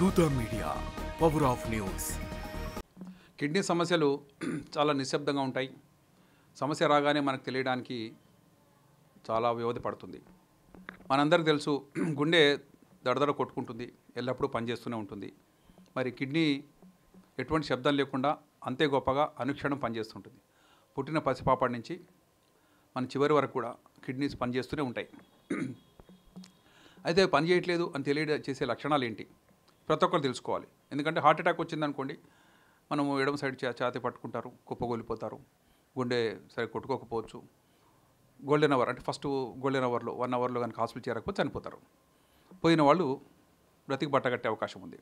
దూత media power of news. Kidney సమస్యలు చాలా నిశ్శబ్దంగా ఉంటాయి. సమస్య రాగానే మనకు తెలియడానికి చాలా వ్యవధి పడుతుంది. మనందరికీ తెలుసు, గుండె దడదడ కొట్టుకుంటుంది, ఎల్లప్పుడూ పనిచేస్తూనే ఉంటుంది. మరి కిడ్నీ ఎటువంటి శబ్దం లేకుండా అంతే గొప్పగా అనుక్షణం పనిచేస్తుంటుంది. పుట్టిన పసిపాపడి నుంచి మన చివరి వరకు కూడా కిడ్నీస్ పనిచేస్తూనే ఉంటాయి. అయితే పని చేయట్లేదు అని తెలియజేసే లక్షణాలు ఏంటి? ప్రతి ఒక్కరు తెలుసుకోవాలి. ఎందుకంటే హార్ట్ అటాక్ వచ్చిందనుకోండి, మనము ఎడమ సైడ్ ఛాతీ పట్టుకుంటారు, కుప్పగొలిపోతారు, గుండె సరే కొట్టుకోకపోవచ్చు. గోల్డెన్ అవర్ అంటే ఫస్ట్ గోల్డెన్ అవర్లో 1 అవర్లో కనుక హాస్పిటల్ చేరకపోతే చనిపోతారు. పోయిన వాళ్ళు బ్రతికి బట్టగట్టే అవకాశం ఉంది.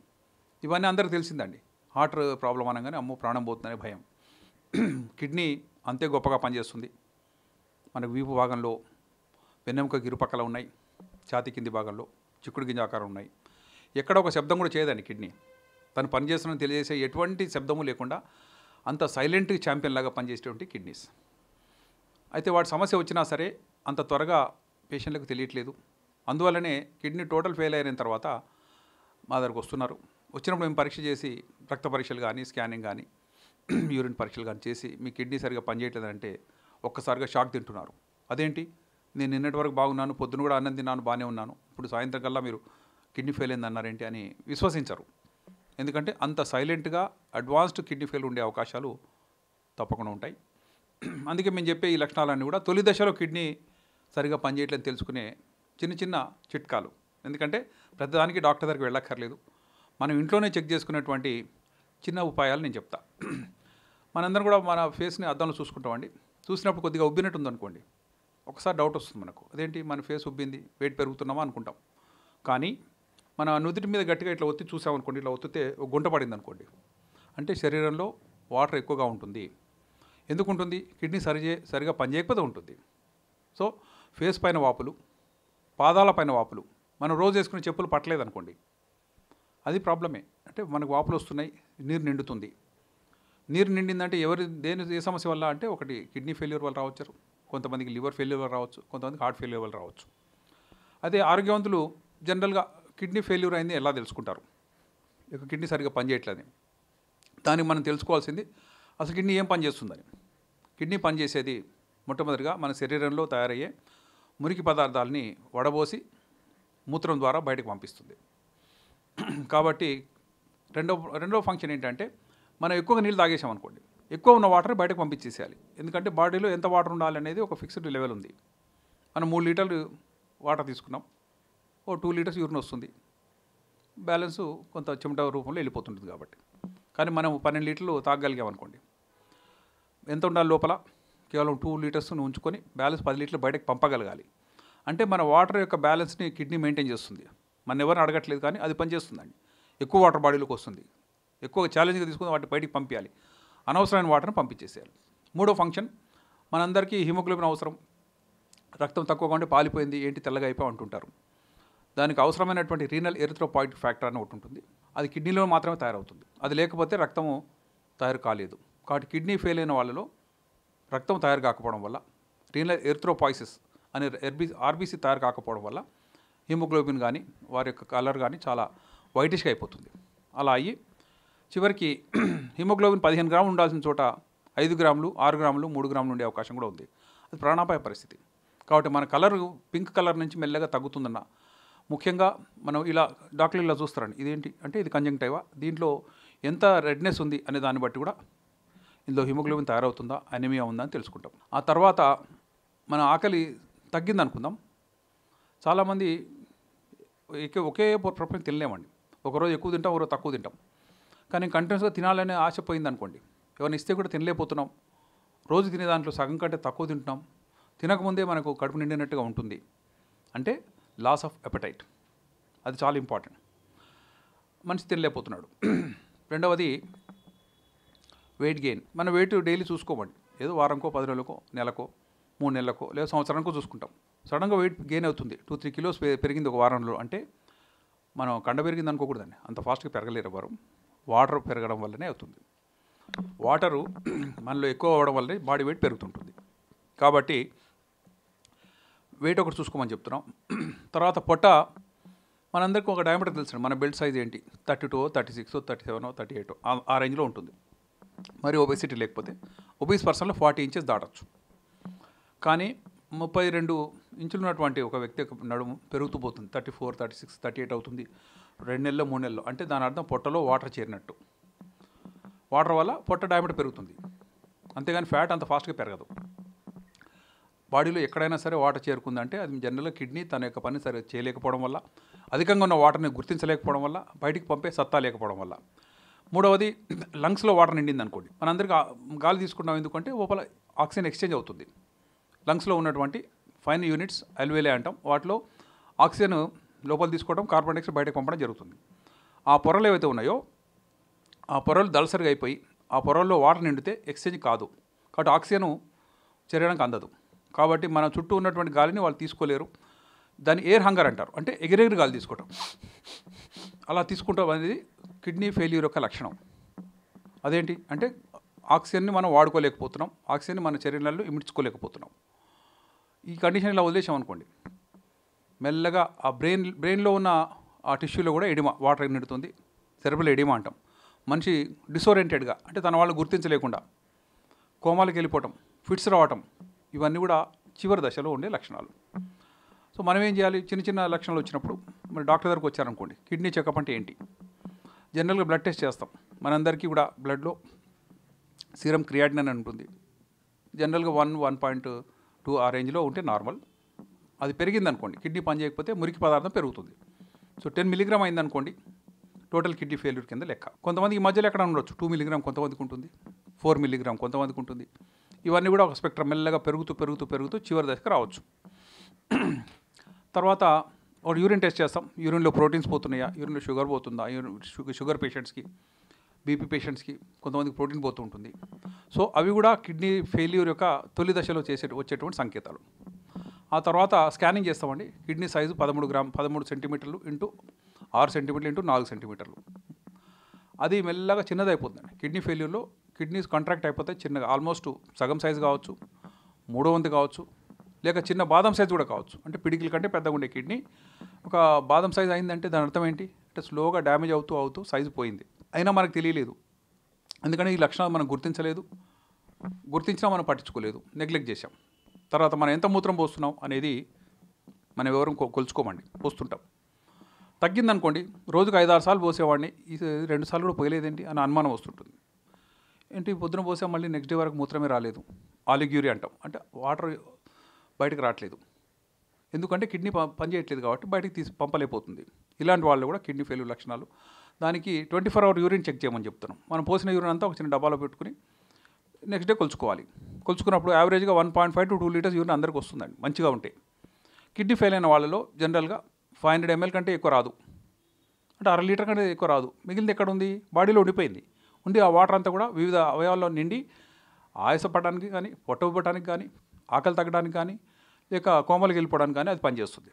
ఇవన్నీ అందరికీ తెలిసిందండి. హార్ట్ ప్రాబ్లం అనగానే అమ్మో ప్రాణం పోతుందనే భయం. కిడ్నీ అంతే గొప్పగా పనిచేస్తుంది. మనకు వీపు భాగంలో, వెన్నెముక ఇరుపక్కల ఉన్నాయి, ఛాతీ కింది భాగంలో చిక్కుడు గింజ ఆకారం ఉన్నాయి. ఎక్కడ ఒక శబ్దం కూడా చేయదండి కిడ్నీ. తను పనిచేస్తున్నని తెలియజేసే ఎటువంటి శబ్దము లేకుండా అంత సైలెంట్ ఛాంపియన్ లాగా పనిచేసేటువంటి కిడ్నీస్. అయితే వాటి సమస్య వచ్చినా సరే అంత త్వరగా పేషెంట్లకు తెలియట్లేదు. అందువల్లనే కిడ్నీ టోటల్ ఫెయిల్ అయిన తర్వాత మా దగ్గరకు వస్తున్నారు. వచ్చినప్పుడు మేము పరీక్ష చేసి రక్త పరీక్షలు కానీ, స్కానింగ్ కానీ, యూరిన్ పరీక్షలు కానీ చేసి మీ కిడ్నీ సరిగా పనిచేయట్లేదంటే ఒక్కసారిగా షాక్ తింటున్నారు. అదేంటి, నేను నిన్నటి వరకు బాగున్నాను, పొద్దున కూడా అన్నం తిన్నాను, బాగానే ఉన్నాను, ఇప్పుడు సాయంత్రం కల్లా మీరు కిడ్నీ ఫెయిల్ అయింది అన్నారేంటి అని విశ్వసించరు. ఎందుకంటే అంత సైలెంట్గా అడ్వాన్స్డ్ కిడ్నీ ఫెయిల్ ఉండే అవకాశాలు తప్పకుండా ఉంటాయి. అందుకే మేము చెప్పే ఈ లక్షణాలన్నీ కూడా తొలి దశలో కిడ్నీ సరిగా పనిచేయట్లేదని తెలుసుకునే చిన్న చిన్న చిట్కాలు. ఎందుకంటే ప్రతిదానికి డాక్టర్ దగ్గరికి వెళ్ళక్కర్లేదు. మనం ఇంట్లోనే చెక్ చేసుకునేటువంటి చిన్న ఉపాయాలు నేను చెప్తా. మనందరం కూడా మన ఫేస్ని అద్దంలో చూసుకుంటామండి. చూసినప్పుడు కొద్దిగా ఉబ్బినట్టు ఉందనుకోండి, ఒకసారి డౌట్ వస్తుంది మనకు, అదేంటి మన ఫేస్ ఉబ్బింది, వెయిట్ పెరుగుతున్నామా అనుకుంటాం. కానీ మన నుదుటి మీద గట్టిగా ఇట్లా ఒత్తి చూసామనుకోండి, ఇట్లా ఒత్తితే ఒక గుంట పడింది అనుకోండి, అంటే శరీరంలో వాటర్ ఎక్కువగా ఉంటుంది. ఎందుకు ఉంటుంది? కిడ్నీ సరిగా పనిచేయకపోతే ఉంటుంది. సో ఫేస్ పైన వాపులు, పాదాల పైన వాపులు, మనం రోజు వేసుకునే చెప్పులు పట్టలేదు అనుకోండి, అది ప్రాబ్లమే. అంటే మనకు వాపులు వస్తున్నాయి, నీరు నిండుతుంది. నీరు నిండిందంటే ఏ సమస్య వల్ల అంటే, ఒకటి కిడ్నీ ఫెయిల్యూర్ వల్ల రావచ్చు, కొంతమందికి లివర్ ఫెయిల్యూర్ వల్ల రావచ్చు, కొంతమందికి హార్ట్ ఫెయిల్యూర్ వల్ల రావచ్చు. అదే ఆరోగ్యవంతులు జనరల్గా కిడ్నీ ఫెయిల్యూర్ అయింది ఎలా తెలుసుకుంటారు? ఇక కిడ్నీ సరిగ్గా పనిచేయట్లేదని. దానికి మనం తెలుసుకోవాల్సింది అసలు కిడ్నీ ఏం పనిచేస్తుందని. కిడ్నీ పనిచేసేది మొట్టమొదటిగా మన శరీరంలో తయారయ్యే మురికి పదార్థాలని వడబోసి మూత్రం ద్వారా బయటకు పంపిస్తుంది. కాబట్టి రెండవ ఫంక్షన్ ఏంటంటే, మనం ఎక్కువగా నీళ్ళు తాగేసామనుకోండి, ఎక్కువ ఉన్న వాటర్ బయటకు పంపించేసేయాలి. ఎందుకంటే బాడీలో ఎంత వాటర్ ఉండాలనేది ఒక ఫిక్స్డ్ లెవెల్ ఉంది. మనం 3 లీటర్లు వాటర్ తీసుకున్నాం, 2 లీటర్స్ యూరిన్ వస్తుంది, బ్యాలెన్సు కొంత చెమట రూపంలో వెళ్ళిపోతుంటుంది. కాబట్టి కానీ మనం 12 లీటర్లు తాగగలిగామనుకోండి, ఎంత ఉండాలి లోపల? కేవలం 2 లీటర్స్ను ఉంచుకొని బ్యాలెన్స్ 10 లీటర్లు బయటకు పంపగలగాలి. అంటే మన వాటర్ యొక్క బ్యాలెన్స్ని కిడ్నీ మెయింటైన్ చేస్తుంది. మన ఎవరిని అడగట్లేదు, కానీ అది పనిచేస్తుందండి. ఎక్కువ వాటర్ బాడీలోకి వస్తుంది, ఎక్కువ ఛాలెంజ్గా తీసుకుని వాటిని బయటికి పంపించాలి, అనవసరమైన వాటర్ని పంపించేసేయాలి. మూడో ఫంక్షన్, మనందరికీ హిమోగ్లోబిన్ అవసరం. రక్తం తక్కువగా ఉంటే పాలిపోయింది, ఏంటి తెల్లగా అయిపోయి అంటుంటారు. దానికి అవసరమైనటువంటి రీనల్ ఎరిథ్రోపాయిటిక్ ఫ్యాక్టర్ అని ఒకటి ఉంటుంది. అది కిడ్నీలో మాత్రమే తయారవుతుంది. అది లేకపోతే రక్తము తయారు కాలేదు. కాబట్టి కిడ్నీ ఫెయిల్ అయిన వాళ్ళలో రక్తం తయారు కాకపోవడం వల్ల, రీనల్ ఎరిథ్రోపాయిసిస్ అనే ఆర్బీసీ తయారు కాకపోవడం వల్ల హిమోగ్లోబిన్ కానీ, వారి యొక్క కలర్ కానీ చాలా వైటిష్గా అయిపోతుంది. అలా అయ్యి చివరికి హిమోగ్లోబిన్ 15 గ్రాములు ఉండాల్సిన చోట 5 గ్రాములు, 6 గ్రాములు, 3 గ్రాములు ఉండే అవకాశం కూడా ఉంది. అది ప్రాణాపాయ పరిస్థితి. కాబట్టి మన కలర్ పింక్ కలర్ నుంచి మెల్లగా తగ్గుతుందన్న, ముఖ్యంగా మనం ఇలా డాక్టర్లు ఇలా చూస్తారండి, ఇదేంటి అంటే ఇది కంజంక్టివా, దీంట్లో ఎంత రెడ్నెస్ ఉంది అనే దాన్ని బట్టి కూడా ఇందులో హిమోగ్లోబిన్ తయారవుతుందా, అనీమియా ఉందా అని తెలుసుకుంటాం. ఆ తర్వాత మన ఆకలి తగ్గింది అనుకుందాం. చాలామంది ఒకే ప్రపంచం తినలేమండి. ఒకరోజు ఎక్కువ తింటాం, ఒకరోజు తక్కువ తింటాం. కానీ కంటిన్యూస్గా తినాలనే ఆశ పోయింది అనుకోండి, ఎవరిని ఇస్తే కూడా తినలేకపోతున్నాం, రోజు తినే దాంట్లో సగం కంటే తక్కువ తింటున్నాం, తినకముందే మనకు కడుపు నిండినట్టుగా ఉంటుంది, అంటే లాస్ ఆఫ్ ఎపటైట్. అది చాలా ఇంపార్టెంట్. మనిషి తినలేకపోతున్నాడు. రెండవది వెయిట్ గెయిన్. మన వెయిట్ డైలీ చూసుకోమండి, ఏదో వారంకో, 10 రోజులకో, నెలకో, 3 నెలలకో, లేదా సంవత్సరానికో చూసుకుంటాం. సడన్గా వెయిట్ గెయిన్ అవుతుంది, 2-3 కిలోస్ పెరిగింది ఒక వారంలో అంటే మనం కండ పెరిగింది అనుకోకూడదండి. అంత ఫాస్ట్గా పెరగలేరు ఎవరు. వాటర్ పెరగడం వల్లనే అవుతుంది. వాటరు మనలో ఎక్కువ అవ్వడం వల్లనే బాడీ వెయిట్ పెరుగుతుంటుంది. కాబట్టి వెయిట్ ఒకటి చూసుకోమని చెప్తున్నాం. తర్వాత పొట్ట మనందరికీ ఒక డయామీటర్ తెలుసు, మన బెల్ట్ సైజ్ ఏంటి, 32, 36, 37, 38 ఆ రేంజ్లో ఉంటుంది. మరి ఒబేసిటీ లేకపోతే ఒబీస్ పర్సన్లో 40 ఇంచెస్ దాటచ్చు. కానీ 32 ఇంచులు ఉన్నటువంటి ఒక వ్యక్తి యొక్క నడుము పెరుగుతూ పోతుంది, 34, 36, 38 అవుతుంది 2 నెలల్లో 3 నెలల్లో. అంటే దాని అర్థం పొట్టలో వాటర్ చేరినట్టు. వాటర్ వల్ల పొట్ట డయామీటర్ పెరుగుతుంది, అంతేగాని ఫ్యాట్ అంత ఫాస్ట్గా పెరగదు. బాడీలో ఎక్కడైనా సరే వాటర్ చేరుకుందంటే అది జనరల్గా కిడ్నీ తన యొక్క పని సరే చేయలేకపోవడం వల్ల, అధికంగా ఉన్న వాటర్ని గుర్తించలేకపోవడం వల్ల, బయటికి పంపే సత్తా లేకపోవడం వల్ల. మూడవది, లంగ్స్లో వాటర్ నిండింది అనుకోండి, మనందరికీ గాలి తీసుకుంటాం ఎందుకంటే లోపల ఆక్సిజన్ ఎక్స్చేంజ్ అవుతుంది. లంగ్స్లో ఉన్నటువంటి ఫైన్ యూనిట్స్ అల్వేలే అంటాం, వాటిలో ఆక్సిజన్ లోపల తీసుకోవడం, కార్బన్ డైఆక్సైడ్ బయటకు పంపడం జరుగుతుంది. ఆ పొరలు ఏవైతే ఉన్నాయో ఆ పొరలు దళసరిగా అయిపోయి ఆ పొరల్లో వాటర్ నిండితే ఎక్స్చేంజ్ కాదు, కాబట్టి ఆక్సిజన్ శరీరానికి అందదు. కాబట్టి మన చుట్టూ ఉన్నటువంటి గాలిని వాళ్ళు తీసుకోలేరు. దాన్ని ఎయిర్ హంగర్ అంటారు, అంటే ఎగిరెగిరి గాలి తీసుకోవటం. అలా తీసుకుంటాం అనేది కిడ్నీ ఫెయిల్యూర్ యొక్క లక్షణం. అదేంటి అంటే ఆక్సిజన్ని మనం వాడుకోలేకపోతున్నాం, ఆక్సిజన్ని మన శరీరంలో ఇమిడ్చుకోలేకపోతున్నాం. ఈ కండిషన్ ఇలా వదిలేసామనుకోండి, మెల్లగా ఆ బ్రెయిన్లో ఉన్న ఆ టిష్యూలో కూడా ఎడిమా, వాటర్ నిండుతుంది, సెరెబ్రల్ ఎడిమా అంటాం. మనిషి డిసోరియంటెడ్గా, అంటే తన వాళ్ళు గుర్తించలేకుండా కోమాలకు వెళ్ళిపోవటం, ఫిట్స్ రావటం, ఇవన్నీ కూడా చివరి దశలో ఉండే లక్షణాలు. సో మనం ఏం చేయాలి? చిన్న చిన్న లక్షణాలు వచ్చినప్పుడు మరి డాక్టర్ దగ్గరకు వచ్చారనుకోండి, కిడ్నీ చెకప్ అంటే ఏంటి? జనరల్గా బ్లడ్ టెస్ట్ చేస్తాం. మనందరికీ కూడా బ్లడ్లో సీరం క్రియాటినిన్ అని ఉంటుంది. జనరల్గా 1.2 ఆ రేంజ్లో ఉంటే నార్మల్. అది పెరిగిందనుకోండి, కిడ్నీ పని చేయకపోతే మురికి పదార్థం పెరుగుతుంది. సో 10 మిల్లీగ్రామ్ అయిందనుకోండి, టోటల్ కిడ్నీ ఫెయిల్యూర్ కింద లెక్క. కొంతమంది ఈ మధ్యలో ఎక్కడ ఉండొచ్చు, 2 మిల్లీగ్రామ్ కొంతమందికి ఉంటుంది, 4 మిల్లీగ్రామ్ కొంతమందికి ఉంటుంది. ఇవన్నీ కూడా ఒక స్పెక్ట్రమ్ మెల్లగా పెరుగుతూ చివరి దశకు రావచ్చు. తర్వాత ఒక యూరిన్ టెస్ట్ చేస్తాం. యూరిన్లో ప్రోటీన్స్ పోతున్నాయా, యూరిన్లో షుగర్ పోతుందా, షుగర్ పేషెంట్స్కి, బీపీ పేషెంట్స్కి కొంతమందికి ప్రోటీన్ పోతూ ఉంటుంది. సో అవి కూడా కిడ్నీ ఫెయిల్యూర్ యొక్క తొలి దశలో వచ్చేటువంటి సంకేతాలు. ఆ తర్వాత స్కానింగ్ చేస్తామండి. కిడ్నీ సైజు 13 సెంటీమీటర్లు ఇంటూ 6 సెంటీమీటర్లు ఇంటూ 4 సెంటీమీటర్లు. అది మెల్లగా చిన్నదైపోతుందండి. కిడ్నీ ఫెయిల్యూర్లో కిడ్నీస్ కాంట్రాక్ట్ అయిపోతే చిన్నగా, ఆల్మోస్ట్ సగం సైజు కావచ్చు, 1/3 కావచ్చు, లేక చిన్న బాదం సైజు కూడా కావచ్చు. అంటే పిడికిల కంటే పెద్దగా ఉండే కిడ్నీ ఒక బాదం సైజు అయిందంటే దాని అర్థం ఏంటి అంటే స్లోగా డ్యామేజ్ అవుతూ సైజు పోయింది. అయినా మనకు తెలియలేదు, ఎందుకంటే ఈ లక్షణాలు మనం గుర్తించినా మనం పట్టించుకోలేదు, నెగ్లెక్ట్ చేసాం. తర్వాత మనం ఎంత మూత్రం పోస్తున్నాం అనేది మనం ఎవరు కొలుచుకోమండి, పోస్తుంటాం. తగ్గిందనుకోండి, రోజుకు 5-6 సార్లు పోసేవాడిని, ఈ 2 సార్లు కూడా పోయలేదేంటి అని అనుమానం వస్తుంటుంది. ఏంటి పొద్దున పోసా మళ్ళీ నెక్స్ట్ డే వరకు మూత్రమే రాలేదు, ఆలిగ్యూరి అంటాం, అంటే వాటర్ బయటకు రావట్లేదు. ఎందుకంటే కిడ్నీ పని చేయట్లేదు కాబట్టి బయటకు పంపలేకపోతుంది. ఇలాంటి వాళ్ళు కూడా కిడ్నీ ఫెయిల్యూర్ లక్షణాలు. దానికి 24 అవర్ యూరిన్ చెక్ చేయమని చెప్తున్నాం. మనం పోసిన యూరిన్ అంతా ఒక చిన్న డబ్బాలో పెట్టుకుని నెక్స్ట్ డే కొలుచుకోవాలి. కొలుచుకున్నప్పుడు యావరేజ్గా 1.5 to 2 లీటర్స్ యూరిన్ అందరికీ వస్తుందండి, మంచిగా ఉంటే. కిడ్నీ ఫెయిల్ అయిన వాళ్ళలో జనరల్గా 500 ml కంటే ఎక్కువ రాదు, అంటే 1/2 లీటర్ కంటే ఎక్కువ రాదు. మిగిలింది ఎక్కడ ఉంది? బాడీలో ఉండిపోయింది. ఉండి ఆ వాటర్ అంతా కూడా వివిధ అవయవాల్లో నిండి ఆయాసపడడానికి కానీ, పొట్ట ఉబ్బటానికి కానీ, ఆకలి తగ్గడానికి కానీ, లేక కోమలకి వెళ్ళిపోవడానికి కానీ అది పనిచేస్తుంది.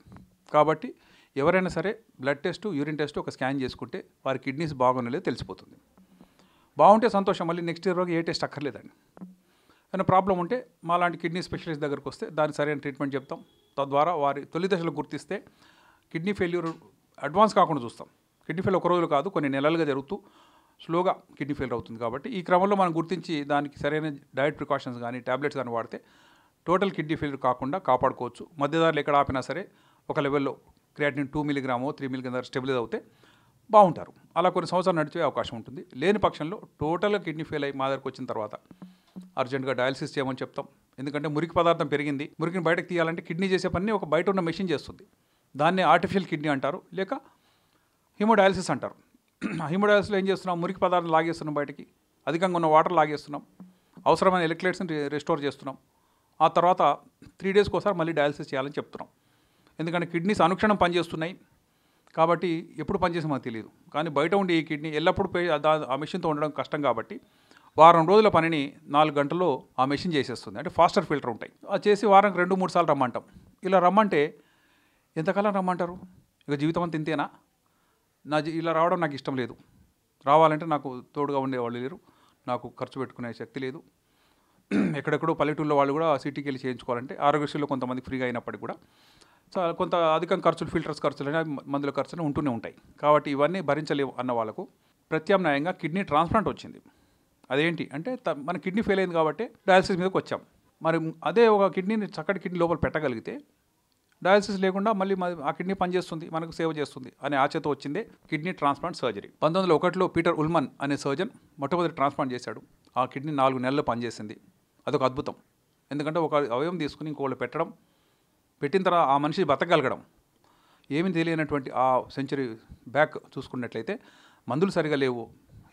కాబట్టి ఎవరైనా సరే బ్లడ్ టెస్ట్, యూరిన్ టెస్ట్ ఒక స్కాన్ చేసుకుంటే వారి కిడ్నీస్ బాగున్నలేదు తెలిసిపోతుంది. బాగుంటే సంతోషం, మళ్ళీ నెక్స్ట్ ఇయర్ వరకు ఏ టెస్ట్ అక్కర్లేదండి. ఏమైనా ప్రాబ్లం ఉంటే మాలాంటి కిడ్నీ స్పెషలిస్ట్ దగ్గరకు వస్తే దానికి సరైన ట్రీట్మెంట్ చెప్తాం. తద్వారా వారి తొలి దశలో గుర్తిస్తే కిడ్నీ ఫెయిల్యూర్ అడ్వాన్స్ కాకుండా చూస్తాం. కిడ్నీ ఫెయిల్ ఒక రోజులు కాదు, కొన్ని నెలలుగా జరుగుతూ స్లోగా కిడ్నీ ఫెయిల్ అవుతుంది. కాబట్టి ఈ క్రమంలో మనం గుర్తించి దానికి సరైన డయట్ ప్రికాషన్స్ కానీ, ట్యాబ్లెట్స్ కానీ వాడితే టోటల్ కిడ్నీ ఫెయిల్యూర్ కాకుండా కాపాడుకోవచ్చు. మధ్యదారులు ఎక్కడ ఆపినా సరే ఒక లెవెల్లో క్రియాటినిన్ 2 మిల్లీగ్రామో 3 మిల్లీగ్రామ్ స్టెబిలైజ్ అవుతే బాగుంటారు. అలా కొన్ని సంవత్సరాలు నడిచే అవకాశం ఉంటుంది. లేని పక్షంలో టోటల్గా కిడ్నీ ఫెయిల్ అయ్యి మా దగ్గరకు వచ్చిన తర్వాత అర్జెంట్గా డయాలసిస్ చేయమని చెప్తాం. ఎందుకంటే మురికి పదార్థం పెరిగింది, మురికిని బయటకు తీయాలంటే కిడ్నీ చేసే పని ఒక బయట ఉన్న మెషిన్ చేస్తుంది. దాన్ని ఆర్టిఫిషియల్ కిడ్నీ అంటారు, లేక హిమోడయాలసిస్ అంటారు. హిమోడయాలసిస్లో ఏం చేస్తున్నాం? మురికి పదార్థం లాగేస్తున్నాం బయటికి, అధికంగా ఉన్న వాటర్ లాగేస్తున్నాం, అవసరమైన ఎలక్ట్రోలైట్స్ని రెస్టోర్ చేస్తున్నాం. ఆ తర్వాత 3 daysకి ఒకసారి మళ్ళీ డయాలసిస్ చేయాలని చెప్తున్నాం. ఎందుకంటే కిడ్నీస్ అనుక్షణం పనిచేస్తున్నాయి కాబట్టి ఎప్పుడు పనిచేసి మనకు తెలియదు. కానీ బయట ఉండి ఈ కిడ్నీ ఎల్లప్పుడూ ఆ మెషిన్తో ఉండడం కష్టం కాబట్టి వారం రోజుల పనిని 4 గంటల్లో ఆ మెషిన్ చేసేస్తుంది. అంటే ఫాస్టర్ ఫిల్టర్ ఉంటాయి, అది చేసి వారానికి 2-3 సార్లు రమ్మంటాం. ఇలా రమ్మంటే ఎంతకాలం రమ్మంటారు? ఇక జీవితం అంతా ఇంతేనా? ఇలా రావడం నాకు ఇష్టం లేదు, రావాలంటే నాకు తోడుగా ఉండేవాళ్ళు లేరు, నాకు ఖర్చు పెట్టుకునే శక్తి లేదు. ఎక్కడెక్కడో పల్లెటూళ్ళలో వాళ్ళు కూడా సిటీకి వెళ్ళి చేయించుకోవాలంటే ఆరోగ్యశ్రీలో కొంతమంది ఫ్రీగా అయినప్పటికీ కూడా కొంత అధిక ఖర్చులు, ఫిల్టర్స్ ఖర్చులు, మందుల ఖర్చులు ఉంటూనే ఉంటాయి. కాబట్టి ఇవన్నీ భరించలేవు అన్న వాళ్ళకు ప్రత్యామ్నాయంగా కిడ్నీ ట్రాన్స్ప్లాంట్ వచ్చింది. అదేంటి అంటే మన కిడ్నీ ఫెయిల్ అయింది కాబట్టి డయాలసిస్ మీదకి వచ్చాం. మరి అదే ఒక కిడ్నీని చక్కటి కిడ్నీ లోపల పెట్టగలిగితే డయాలసిస్ లేకుండా మళ్ళీ ఆ కిడ్నీ పనిచేస్తుంది, మనకు సేవ చేస్తుంది అనే ఆశతో వచ్చిందే కిడ్నీ ట్రాన్స్ప్లాంట్ సర్జరీ. 1901లో పీటర్ ఉల్మన్ అనే సర్జన్ మొట్టమొదటి ట్రాన్స్ప్లాంట్ చేశాడు. ఆ కిడ్నీ 4 నెలలు పనిచేసింది. అదొక అద్భుతం. ఎందుకంటే ఒక అవయవం తీసుకుని ఇంకోళ్ళు పెట్టిన తర్వాత ఆ మనిషి బతకగలగడం, ఏమీ తెలియనటువంటి ఆ సెంచరీ బ్యాక్ చూసుకున్నట్లయితే మందులు సరిగా లేవు,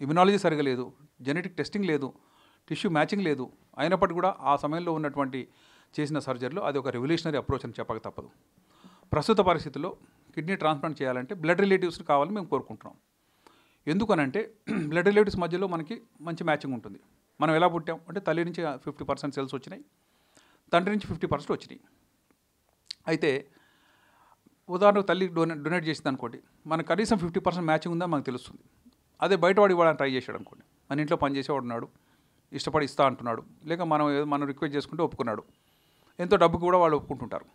ఇమ్యునాలజీ సరిగా లేదు, జెనెటిక్ టెస్టింగ్ లేదు, టిష్యూ మ్యాచింగ్ లేదు. అయినప్పటికీ కూడా ఆ సమయంలో ఉన్నటువంటి చేసిన సర్జరీలో అది ఒక రెవల్యూషనరీ అప్రోచ్ అని చెప్పక తప్పదు. ప్రస్తుత పరిస్థితుల్లో కిడ్నీ ట్రాన్స్ప్లాంట్ చేయాలంటే బ్లడ్ రిలేటివ్స్ కావాలని మేము కోరుకుంటున్నాం. ఎందుకనంటే బ్లడ్ రిలేటివ్స్ మధ్యలో మనకి మంచి మ్యాచింగ్ ఉంటుంది. మనం ఎలా పుట్టాం అంటే తల్లి నుంచి 50% సెల్స్ వచ్చినాయి, తండ్రి నుంచి 50% వచ్చినాయి. అయితే ఉదాహరణకు తల్లి డొనేట్ చేసింది అనుకోండి, మనకు కనీసం 50% మ్యాచింగ్ ఉందని మనకు తెలుస్తుంది. అదే బయటవాడు ఇవ్వడానికి ట్రై చేశాడు అనుకోండి, మన ఇంట్లో పనిచేసేవాడు ఉన్నాడు, ఇష్టపడి ఇస్తా అంటున్నాడు, లేక మనం రిక్వెస్ట్ చేసుకుంటే ఒప్పుకున్నాడు, ఎంతో డబ్బు కూడా వాళ్ళు ఒప్పుకుంటుంటారు.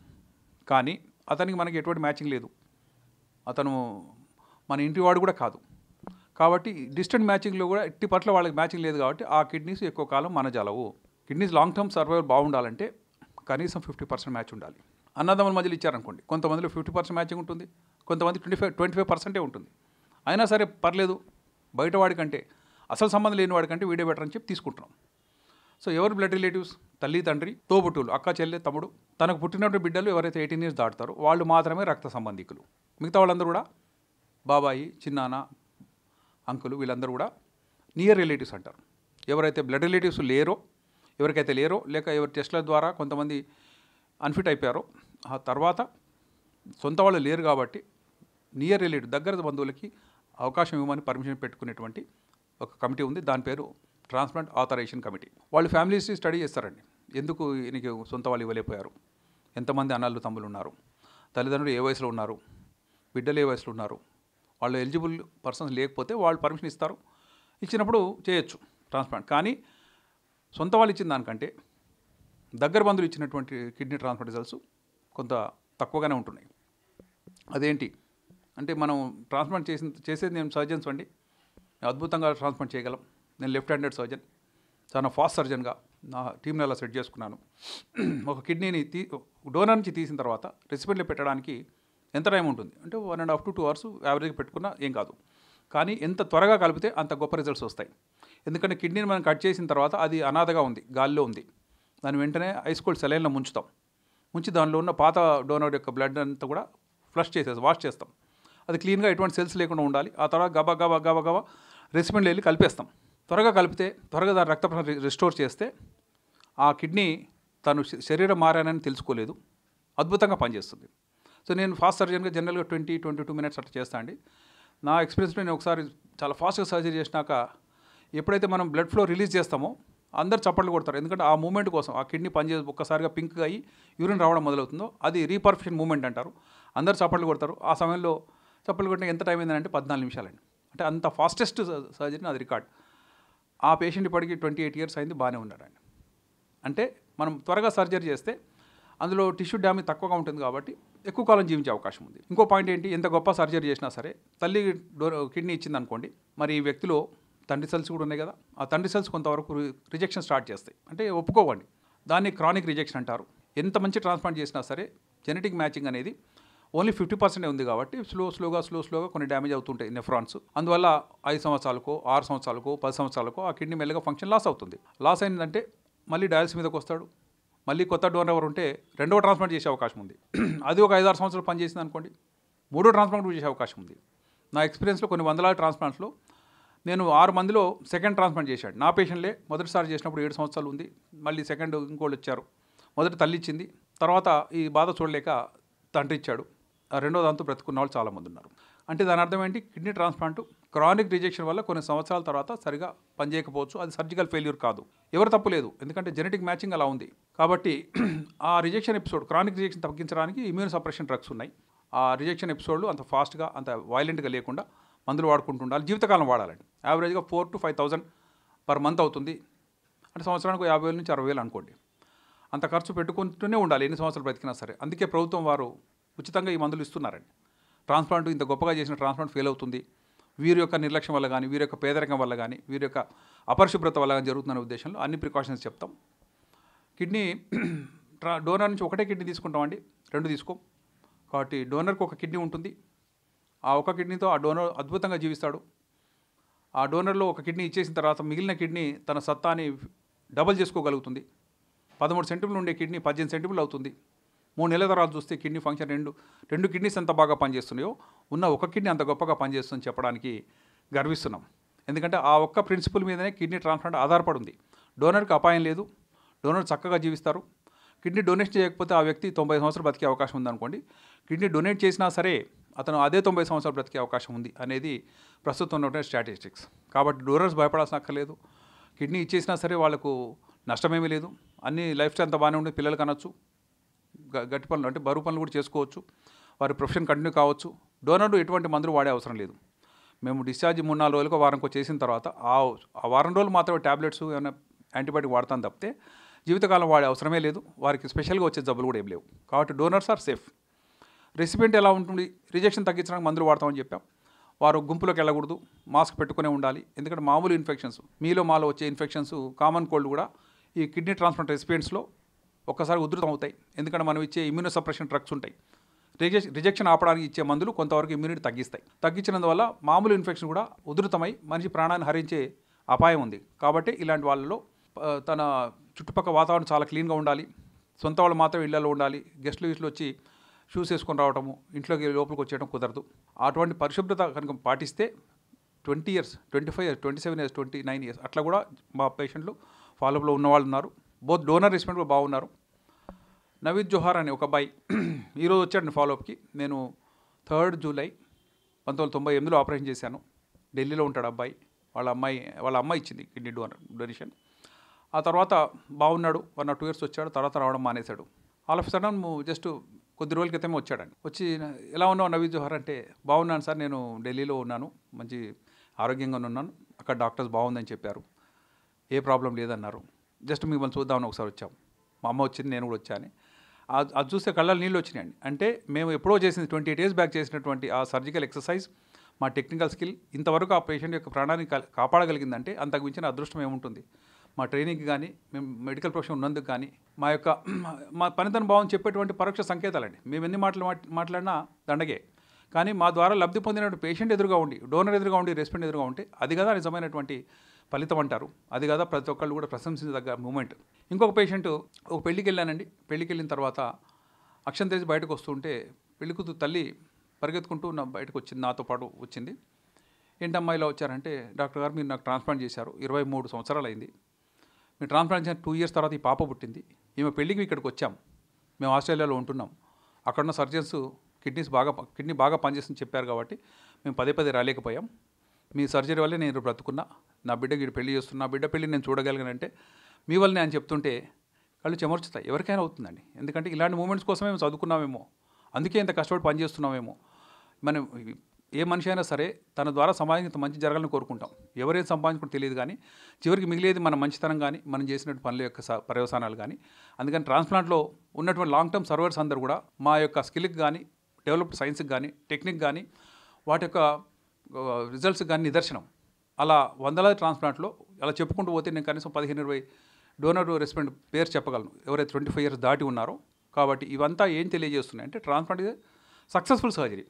కానీ అతనికి మనకి ఎటువంటి మ్యాచింగ్ లేదు, అతను మన ఇంటి వాడు కూడా కాదు. కాబట్టి డిస్టెంట్ మ్యాచింగ్లో కూడా 80% వాళ్ళకి మ్యాచింగ్ లేదు. కాబట్టి ఆ కిడ్నీస్ ఎక్కువ కాలం మనజాలవు. కిడ్నీస్ లాంగ్ టర్మ్ సర్వైవల్ బాగుండాలంటే కనీసం 50% మ్యాచ్ ఉండాలి. అన్నదమ్ముల మధ్యలో ఇచ్చారనుకోండి, కొంతమందిలో 50% మ్యాచింగ్ ఉంటుంది, కొంతమంది 25% ఉంటుంది. అయినా సరే పర్లేదు, బయటవాడి కంటే, అసలు సంబంధం లేని వాడికంటే వీడియో బెటర్ అని చెప్పి తీసుకుంటున్నాం. సో ఎవరు బ్లడ్ రిలేటివ్స్? తల్లి, తండ్రి, తోబుట్టువులు, అక్క, చెల్లె, తమ్ముడు, తనకు పుట్టినటువంటి బిడ్డలు ఎవరైతే 18 years దాటుతారో వాళ్ళు మాత్రమే రక్త సంబంధికులు. మిగతా వాళ్ళందరూ కూడా బాబాయి, చిన్నాన్న, అంకులు, వీళ్ళందరూ కూడా నియర్ రిలేటివ్స్ అంటారు. ఎవరైతే బ్లడ్ రిలేటివ్స్ ఎవరికైతే లేరో, లేక ఎవరి టెస్ట్ల ద్వారా కొంతమంది అన్ఫిట్ అయిపోయారో, ఆ తర్వాత సొంత వాళ్ళు లేరు కాబట్టి నియర్ రిలేటివ్, దగ్గర బంధువులకి అవకాశం ఇవ్వమని పర్మిషన్ పెట్టుకునేటువంటి ఒక కమిటీ ఉంది. దాని పేరు ట్రాన్స్ప్లాంట్ ఆథరైజేషన్ కమిటీ. వాళ్ళు ఫ్యామిలీస్ స్టడీ చేస్తారండి. ఎందుకు ఈయనకి సొంత వాళ్ళు ఇవ్వలేకపోయారు, ఎంతమంది అన్నలు తమ్ముళ్ళు ఉన్నారు, తల్లిదండ్రులు ఏ వయసులో ఉన్నారు, బిడ్డలు ఏ వయసులో ఉన్నారు, వాళ్ళు ఎలిజిబుల్ పర్సన్స్ లేకపోతే వాళ్ళు పర్మిషన్ ఇస్తారు. ఇచ్చినప్పుడు చేయొచ్చు ట్రాన్స్ప్లాంట్. కానీ సొంత వాళ్ళు ఇచ్చిన దానికంటే దగ్గర బంధువులు ఇచ్చినటువంటి కిడ్నీ ట్రాన్స్ప్లాంట్ రిజల్ట్స్ కొంత తక్కువగానే ఉంటున్నాయి. అదేంటి అంటే మనం ట్రాన్స్ప్లాంట్ చేసేది నేను సర్జన్స్ అండి, అద్భుతంగా ట్రాన్స్ప్లాంట్ చేయగలం. నేను లెఫ్ట్ హ్యాండెడ్ సర్జన్, చాలా ఫాస్ట్ సర్జన్గా నా టీంని అలా సెట్ చేసుకున్నాను. ఒక కిడ్నీని డోనర్ నుంచి తీసిన తర్వాత రెసిపెంట్లో పెట్టడానికి ఎంత టైం ఉంటుంది అంటే 1.5 to 2 hours యావరేజ్గా పెట్టుకున్నా ఏం కాదు. కానీ ఎంత త్వరగా కలిపితే అంత గొప్ప రిజల్ట్స్ వస్తాయి. ఎందుకంటే కిడ్నీని మనం కట్ చేసిన తర్వాత అది అనాథగా ఉంది, గాల్లో ఉంది. దాన్ని వెంటనే ఐస్ కోల్డ్ సెలైన్లో ముంచి దానిలో ఉన్న పాత డోనర్ యొక్క బ్లడ్ అంతా కూడా వాష్ చేస్తాం. అది క్లీన్గా ఎటువంటి సెల్స్ లేకుండా ఉండాలి. ఆ తర్వాత గబా రెసిపెంట్లో వెళ్ళి కలిపేస్తాం. త్వరగా కలిపితే త్వరగా దాని రక్త ప్రసరణ రిస్టోర్ చేస్తే ఆ కిడ్నీ తను శరీరం మారానని తెలుసుకోలేదు, అద్భుతంగా పనిచేస్తుంది. సో నేను ఫాస్ట్ సర్జన్గా జనరల్గా 20-22 minutes అట్లా చేస్తాను అండి. నా ఎక్స్పీరియన్స్లో నేను ఒకసారి చాలా ఫాస్ట్గా సర్జరీ చేసినాక ఎప్పుడైతే మనం బ్లడ్ ఫ్లో రిలీజ్ చేస్తామో అందరు చప్పట్లు కొడతారు. ఎందుకంటే ఆ మూమెంట్ కోసం ఆ కిడ్నీ పనిచేసి ఒక్కసారిగా పింక్గా అయ్యి యూరిన్ రావడం మొదలవుతుందో అది రీపర్ఫ్యూషన్ మూమెంట్ అంటారు. అందరు చప్పట్లు కొడతారు. ఆ సమయంలో చప్పట్లు కొట్టిన ఎంత టైం అయిందంటే 14 నిమిషాలండి. అంటే అంత ఫాస్టెస్ట్ సర్జరీ అది రికార్డ్. ఆ పేషెంట్ ఇప్పటికి 28 years అయింది, బాగానే ఉన్నాడండి. అంటే మనం త్వరగా సర్జరీ చేస్తే అందులో టిష్యూ డ్యామేజ్ తక్కువగా ఉంటుంది కాబట్టి ఎక్కువ కాలం జీవించే అవకాశం ఉంది. ఇంకో పాయింట్ ఏంటి, ఎంత గొప్ప సర్జరీ చేసినా సరే తల్లి కిడ్నీ ఇచ్చింది అనుకోండి, మరి ఈ వ్యక్తిలో తండ్రి సెల్స్ కూడా ఉన్నాయి కదా, ఆ తండ్రి సెల్స్ కొంతవరకు రిజెక్షన్ స్టార్ట్ చేస్తాయి, అంటే ఒప్పుకోవండి. దాన్ని క్రానిక్ రిజెక్షన్ అంటారు. ఎంత మంచి ట్రాన్స్ప్లాంట్ చేసినా సరే జెనెటిక్ మ్యాచింగ్ అనేది ఓన్లీ 50% ఉంది కాబట్టి స్లోగా కొన్ని డ్యామేజ్ అవుతుంటాయి నెఫ్రాన్స్. అందువల్ల 5 సంవత్సరాలకో 6 సంవత్సరాలకో 10 సంవత్సరాలకో ఆ కిడ్నీ మెల్లగా ఫంక్షన్ లాస్ అవుతుంది. లాస్ అయిందంటే మళ్ళీ డయాలసిస్ మీదకి వస్తాడు. మళ్ళీ కొత్త డోనర్ ఎవరు ఉంటే రెండవ ట్రాన్స్ప్లాంట్ చేసే అవకాశం ఉంది. అది ఒక 5-6 సంవత్సరాలు పనిచేసింది అనుకోండి, మూడో ట్రాన్స్ప్లాంట్ చేసే అవకాశం ఉంది. నా ఎక్స్పీరియన్స్లో కొన్ని వందలాది ట్రాన్స్ప్లాంట్స్లో నేను 6 మందిలో సెకండ్ ట్రాన్స్ప్లాంట్ చేశాడు. నా పేషెంట్లే మొదటిసారి చేసినప్పుడు 7 సంవత్సరాలు ఉంది, మళ్ళీ సెకండ్ ఇంకోళ్ళు వచ్చారు. మొదటి తల్లి ఇచ్చింది, తర్వాత ఈ బాధ చూడలేక తండ్రి ఇచ్చాడు. రెండో దాంతో బ్రతుకున్న వాళ్ళు చాలామంది ఉన్నారు. అంటే దాని అర్థం ఏంటి, కిడ్నీ ట్రాన్స్ప్లాంట్ క్రానిక్ రిజెక్షన్ వల్ల కొన్ని సంవత్సరాల తర్వాత సరిగా పనిచేయకపోవచ్చు. అది సర్జికల్ ఫెయిల్యూర్ కాదు, ఎవరు తప్పు లేదు, ఎందుకంటే జెనెటిక్ మ్యాచింగ్ అలా ఉంది. కాబట్టి ఆ రిజెక్షన్ ఎపిసోడ్, క్రానిక్ రిజెక్షన్ తగ్గించడానికి ఇమ్యూన్ సప్రెషన్ డ్రగ్స్ ఉన్నాయి. ఆ రిజెక్షన్ ఎపిసోడ్లు అంత ఫాస్ట్గా అంత వైలెంట్గా లేకుండా మందులు వాడుకుంటూ ఉండాలి. జీవితకాలం వాడాలండి. యావరేజ్గా 4,000 to 5,000 per month అవుతుంది. అంటే సంవత్సరానికి 50,000 నుంచి 60,000 అనుకోండి. అంత ఖర్చు పెట్టుకుంటూనే ఉండాలి ఎన్ని సంవత్సరాలు బ్రతికినా సరే. అందుకే ప్రభుత్వం వారు ఉచితంగా ఈ మందులు ఇస్తున్నారండి. ట్రాన్స్ప్లాంట్ ఇంత గొప్పగా చేసిన ట్రాన్స్ప్లాంట్ ఫెయిల్ అవుతుంది, వీరి యొక్క నిర్లక్ష్యం వల్ల కానీ, వీరి యొక్క పేదరికం వల్ల కానీ, వీరి యొక్క అపరిశుభ్రత వల్ల కానీ జరుగుతున్న ఉద్దేశంలో అన్ని ప్రికాషన్స్ చెప్తాం. కిడ్నీ డోనర్ నుంచి ఒకటే కిడ్నీ తీసుకుంటామండి, 2 తీసుకోం. కాబట్టి డోనర్కి ఒక కిడ్నీ ఉంటుంది. ఆ ఒక కిడ్నీతో ఆ డోనర్ అద్భుతంగా జీవిస్తాడు. ఆ డోనర్లో ఒక కిడ్నీ ఇచ్చేసిన తర్వాత మిగిలిన కిడ్నీ తన సత్తాని డబల్ చేసుకోగలుగుతుంది. 13 సెంటీమీటర్లు ఉండే కిడ్నీ 18 సెంటీమీటర్లు అవుతుంది. 3 నెలల తర్వాత చూస్తే కిడ్నీ ఫంక్షన్ రెండు కిడ్నీస్ ఎంత బాగా పనిచేస్తున్నాయో ఉన్న ఒక కిడ్నీ అంత గొప్పగా పనిచేస్తుందని చెప్పడానికి గర్విస్తున్నాం. ఎందుకంటే ఆ ఒక్క ప్రిన్సిపల్ మీదనే కిడ్నీ ట్రాన్స్ప్లాంట్ ఆధారపడి ఉంది. డోనర్కి అపాయం లేదు, డోనర్ చక్కగా జీవిస్తారు. కిడ్నీ డొనేట్ చేయకపోతే ఆ వ్యక్తి 90 సంవత్సరాలు బ్రతికే అవకాశం ఉందనుకోండి. కిడ్నీ డొనేట్ చేసినా సరే అతను అదే 90 సంవత్సరాలు బ్రతికే అవకాశం ఉంది అనేది ప్రస్తుతం ఉన్నటువంటి స్టాటిస్టిక్స్. కాబట్టి డోనర్స్ భయపడాల్సిన అక్కర్లేదు. కిడ్నీ ఇచ్చేసినా సరే వాళ్ళకు నష్టమేమీ లేదు. అన్ని లైఫ్ స్టైల్ అంతా బాగానే ఉంటుంది. పిల్లలు కనొచ్చు, గట్టి పనులు అంటే బరువు పనులు కూడా చేసుకోవచ్చు, వారి ప్రొఫెషన్ కంటిన్యూ కావచ్చు. డోనర్లు ఎటువంటి మందులు వాడే అవసరం లేదు. మేము డిశ్చార్జ్ 3-4 రోజులకు వారంకో చేసిన తర్వాత ఆ వారం రోజులు మాత్రమే ట్యాబ్లెట్స్ ఏమైనా యాంటీబయాటిక్ వాడతాను తప్పితే జీవితకాలం వాడే అవసరమే లేదు. వారికి స్పెషల్గా వచ్చే జబ్బులు కూడా ఏం లేవు. కాబట్టి డోనర్స్ ఆర్ సేఫ్. రెసిపియంట్ ఎలా ఉంటుంది, రిజెక్షన్ తగ్గించడానికి మందులు వాడతామని చెప్పాం. వారు గుంపులోకి వెళ్ళకూడదు, మాస్క్ పెట్టుకునే ఉండాలి. ఎందుకంటే మామూలు ఇన్ఫెక్షన్స్, మీలో మాలో వచ్చే ఇన్ఫెక్షన్స్, కామన్ కోల్డ్ కూడా ఈ కిడ్నీ ట్రాన్స్ప్లాంట్ రెసిపియంట్స్లో ఒక్కసారి ఉధృతం అవుతాయి. ఎందుకంటే మనం ఇచ్చే ఇమ్యూనో సప్రెషన్ డ్రగ్స్ ఉంటాయి. రిజెక్షన్ ఆపడానికి ఇచ్చే మందులు కొంతవరకు ఇమ్యూనిటీ తగ్గించినందువల్ల మామూలు ఇన్ఫెక్షన్ కూడా ఉధృతమై మనిషి ప్రాణాన్ని హరించే అపాయం ఉంది. కాబట్టి ఇలాంటి వాళ్ళలో తన చుట్టుపక్కల వాతావరణం చాలా క్లీన్గా ఉండాలి. సొంత వాళ్ళు మాత్రం ఇళ్లలో ఉండాలి. గెస్ట్లు వచ్చి షూస్ వేసుకొని రావటము, ఇంట్లోకి లోపలికి వచ్చేయడం కుదరదు. అటువంటి పరిశుభ్రత కనుక పాటిస్తే 20 years, 25 years, 27 years, 29 years అట్లా కూడా మా పేషెంట్లు ఫాలోఅప్లో ఉన్నవాళ్ళు ఉన్నారు. బోత్ డోనర్ రెస్పాండ్ కూడా బాగున్నారు. నవీద్ జోహార్ అనే ఒక అబ్బాయి ఈరోజు వచ్చాడు ఫాలోఅప్కి. నేను 3rd July 1998లో ఆపరేషన్ చేశాను. ఢిల్లీలో ఉంటాడు అబ్బాయి. వాళ్ళ అమ్మాయి ఇచ్చింది కిడ్నీ డొనేషన్. ఆ తర్వాత బాగున్నాడు. 1 or 2 years వచ్చాడు. తర్వాత రావడం మానేశాడు. ఆల్ ఆఫ్ సడన్ జస్ట్ కొద్ది రోజుల క్రితమే వచ్చాడండి. వచ్చి ఎలా ఉన్నావు నవీద్ జోహార్ అంటే, బాగున్నాను సార్, నేను ఢిల్లీలో ఉన్నాను, మంచి ఆరోగ్యంగా ఉన్నాను, అక్కడ డాక్టర్స్ బాగుందని చెప్పారు, ఏ ప్రాబ్లం లేదన్నారు. జస్ట్ మిమ్మల్ని చూద్దామని ఒకసారి వచ్చాం. మా అమ్మ వచ్చింది, నేను కూడా వచ్చాను. అది చూస్తే కళ్ళలో నీళ్ళు వచ్చినాయండి. అంటే మేము ఎప్పుడో చేసింది 28 years బ్యాక్ చేసినటువంటి ఆ సర్జికల్ ఎక్సర్సైజ్, మా టెక్నికల్ స్కిల్ ఇంతవరకు ఆ పేషెంట్ యొక్క ప్రాణాన్ని కాపాడగలిగిందంటే అంతకు మించిన అదృష్టం ఏముంటుంది. మా ట్రైనింగ్కి కానీ, మేము మెడికల్ ప్రొఫెషన్ ఉన్నందుకు కానీ, మా పనితనం బాగుంది చెప్పేటువంటి పరోక్ష సంకేతాలండి. మేము ఎన్ని మాట్లాడినా దండగే. కానీ మా ద్వారా లబ్ధి పొందినటువంటి పేషెంట్ ఎదురుగా ఉండి, డోనర్ ఎదురుగా ఉండి, రెస్పాండ్ ఎదురుగా ఉంటే అది కదా నిజమైనటువంటి ఫలితం అంటారు. అది కదా ప్రతి ఒక్కళ్ళు కూడా ప్రశంసించదగ్గ మూమెంట్. ఇంకొక పేషెంట్, ఒక పెళ్ళికి వెళ్ళానండి. పెళ్ళికి వెళ్ళిన తర్వాత అక్షం తెచ్చి బయటకు వస్తుంటే పెళ్ళికూతురు తల్లి పరిగెత్తుకుంటూ బయటకు వచ్చింది, నాతో పాటు వచ్చింది. ఏంటమ్మా ఇలా వచ్చారంటే, డాక్టర్ గారు మీరు నాకు ట్రాన్స్ప్లాంట్ చేశారు, 23 సంవత్సరాలు అయింది. మీరు ట్రాన్స్ప్లాంట్ చేసిన 2 years తర్వాత ఈ పాప పుట్టింది. ఈమె పెళ్ళికి ఇక్కడికి వచ్చాం. మేము ఆస్ట్రేలియాలో ఉంటున్నాం. అక్కడున్న సర్జన్స్ కిడ్నీ బాగా పనిచేస్తుందని చెప్పారు కాబట్టి మేము పదే రాలేకపోయాం. మీ సర్జరీ వల్లే నేను బ్రతుకున్నా, నా బిడ్డకి పెళ్లి చేస్తున్నా, నా బిడ్డ పెళ్ళి నేను చూడగలిగానంటే మీ వల్లనే అని చెప్తుంటే కళ్ళు చెమర్చుతాయి. ఎవరికైనా అవుతుందండి. ఎందుకంటే ఇలాంటి మూమెంట్స్ కోసమే మేము చదువుకున్నామేమో, అందుకే ఇంత కష్టపడి పనిచేస్తున్నామేమో. మనం ఏ మనిషి అయినా సరే తన ద్వారా సమాజానికి ఇంత మంచి జరగాలని కోరుకుంటాం. ఎవరేం సంపాదించుకుంటూ తెలియదు, కానీ చివరికి మిగిలేది మన మంచితనం కానీ, మనం చేసినటువంటి పనుల యొక్క పర్యవసానాలు కానీ. అందుకని ట్రాన్స్ప్లాంట్లో ఉన్నటువంటి లాంగ్ టర్మ్ సర్వర్స్ అందరూ కూడా మా యొక్క స్కిల్కి కానీ, డెవలప్డ్ సైన్స్కి కానీ, టెక్నిక్ కానీ, వాటి యొక్క రిజల్ట్స్ కానీ నిదర్శనం. అలా వందలాది ట్రాన్స్ప్లాంట్లో అలా చెప్పుకుంటూ పోతే నేను కనీసం 15-20 డోనర్ రెస్పాండ్ పేరు చెప్పగలను, ఎవరైతే 25 years దాటి ఉన్నారో. కాబట్టి ఇవంతా ఏం తెలియజేస్తున్నాయి అంటే, ట్రాన్స్ప్లాంట్ ఇది సక్సెస్ఫుల్ సర్జరీ.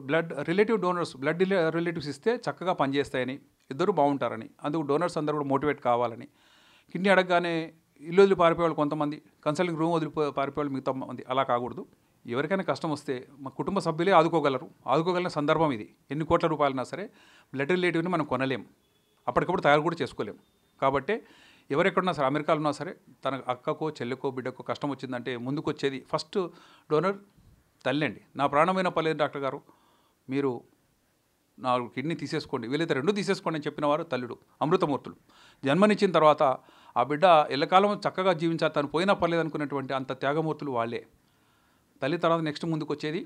బ్లడ్ రిలేటివ్స్ ఇస్తే చక్కగా పనిచేస్తాయని, ఇద్దరు బాగుంటారని, అందుకు డోనర్స్ అందరూ కూడా మోటివేట్ కావాలని. కిడ్నీ అడగగానే ఇల్లు వదిలి పారిపోయేవాళ్ళు కొంతమంది, కన్సల్టింగ్ రూమ్ వదిలి పారిపోయేవాళ్ళు మిగతా మంది. అలా కాకూడదు. ఎవరికైనా కష్టం వస్తే మా కుటుంబ సభ్యులే ఆదుకోగలిగిన సందర్భం ఇది. ఎన్ని కోట్ల రూపాయలైనా సరే బ్లడ్ రిలేటివ్ని మనం కొనలేం, అప్పటికప్పుడు తయారు కూడా చేసుకోలేం. కాబట్టి ఎవరెక్కడున్నా సరే, అమెరికాలో ఉన్నా సరే, తన అక్కకో చెల్లెకో బిడ్డకో కష్టం వచ్చిందంటే ముందుకు వచ్చేది ఫస్ట్ డోనర్ తల్లి అండి. నా ప్రాణమైన పర్లేదు డాక్టర్ గారు, మీరు 4 కిడ్నీ తీసేసుకోండి, వీలైతే 2 తీసేసుకోండి అని చెప్పిన వారు తల్లుడు, అమృతమూర్తులు. జన్మనిచ్చిన తర్వాత ఆ బిడ్డ ఎల్లకాలం చక్కగా జీవించాలి, తను పోయినా పర్లేదు అనుకున్నటువంటి అంత త్యాగమూర్తులు వాళ్ళే. తల్లి తర్వాత నెక్స్ట్ ముందుకు వచ్చేది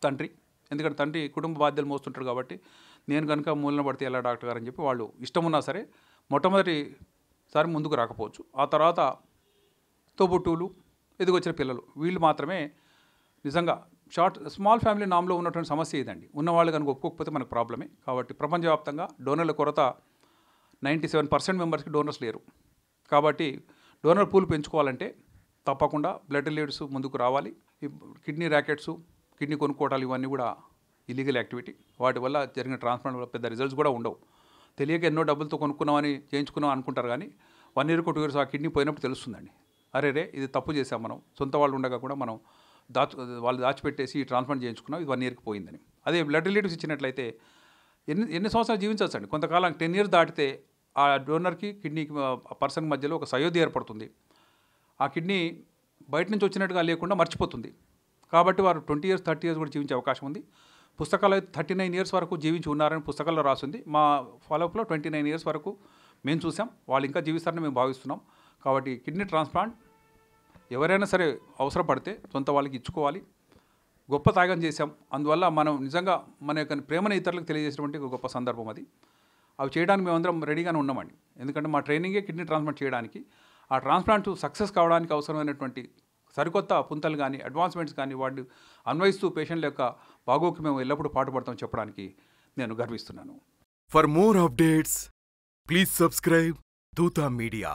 తండ్రి. ఎందుకంటే తండ్రి కుటుంబ బాధ్యతలు మోస్తుంటాడు. కాబట్టి నేను కనుక మూలన పడితే ఎలా డాక్టర్ గారు అని చెప్పి వాళ్ళు ఇష్టం ఉన్నా సరే మొట్టమొదటిసారి ముందుకు రాకపోవచ్చు. ఆ తర్వాత తోబుట్టువులు, ఎదిగొచ్చిన పిల్లలు, వీళ్ళు మాత్రమే నిజంగా స్మాల్ ఫ్యామిలీ నామ్లో ఉన్నటువంటి సమస్య ఇదండి. ఉన్నవాళ్ళు కనుక ఒప్పుకోకపోతే మనకు ప్రాబ్లమే. కాబట్టి ప్రపంచవ్యాప్తంగా డోనర్ల కొరత 97% మెంబర్స్కి డోనర్స్ లేరు. కాబట్టి డోనర్ పూల్ పెంచుకోవాలంటే తప్పకుండా బ్లడ్ రిలేటివ్స్ ముందుకు రావాలి. ఈ కిడ్నీ ర్యాకెట్స్, కిడ్నీ కొనుక్కోవటాలు ఇవన్నీ కూడా ఇల్లీగల్ యాక్టివిటీ. వాటి వల్ల జరిగిన ట్రాన్స్ప్లాంట్ వల్ల పెద్ద రిజల్ట్స్ కూడా ఉండవు. తెలియక ఎన్నో డబ్బులతో కొనుక్కున్నామని చేయించుకున్నాం అనుకుంటారు, కానీ 1 year 2 years ఆ కిడ్నీ పోయినప్పుడు తెలుస్తుందండి. అరే ఇది తప్పు చేసాం, మనం సొంత వాళ్ళు ఉండగా కూడా మనం వాళ్ళు దాచిపెట్టేసి ఈ ట్రాన్స్ప్లాంట్ చేయించుకున్నాం, ఇది 1 yearకి పోయిందని. అదే బ్లడ్ రిలేటివ్స్ ఇచ్చినట్లయితే ఎన్ని సంవత్సరాలు జీవించవచ్చండి. కొంతకాలం 10 years దాటితే ఆ డోనర్కి కిడ్నీకి ఆ పర్సన్ మధ్యలో ఒక సయోధ్య ఏర్పడుతుంది. ఆ కిడ్నీ బయట నుంచి వచ్చినట్టుగా లేకుండా మర్చిపోతుంది. కాబట్టి వారు 20 years 30 years కూడా జీవించే అవకాశం ఉంది. పుస్తకాలు 39 years వరకు జీవించి ఉన్నారని పుస్తకాల్లో రాసింది. మా ఫాలోఅప్లో 29 years వరకు మేము చూసాం. వాళ్ళు ఇంకా జీవిస్తారని మేము భావిస్తున్నాం. కాబట్టి కిడ్నీ ట్రాన్స్ప్లాంట్ ఎవరైనా సరే అవసరపడితే సొంత వాళ్ళకి ఇచ్చుకోవాలి. గొప్ప త్యాగం చేశాం. అందువల్ల మనం నిజంగా మన యొక్క ప్రేమను ఇతరులకు తెలియజేసినటువంటి ఒక గొప్ప సందర్భం అది. అవి చేయడానికి మేమందరం రెడీగానే ఉన్నామండి. ఎందుకంటే మా ట్రైనింగే కిడ్నీ ట్రాన్స్ప్లాంట్ చేయడానికి. ఆ ట్రాన్స్ప్లాంట్ సక్సెస్ కావడానికి అవసరమైనటువంటి సరికొత్త పుంతలు కానీ అడ్వాన్స్మెంట్స్ కానీ వాటిని అన్వయిస్తూ పేషెంట్ల యొక్క బాగోగుకి మేము ఎల్లప్పుడూ పాటుపడతామని చెప్పడానికి నేను గర్విస్తున్నాను. For more updates, please subscribe Dutta Media.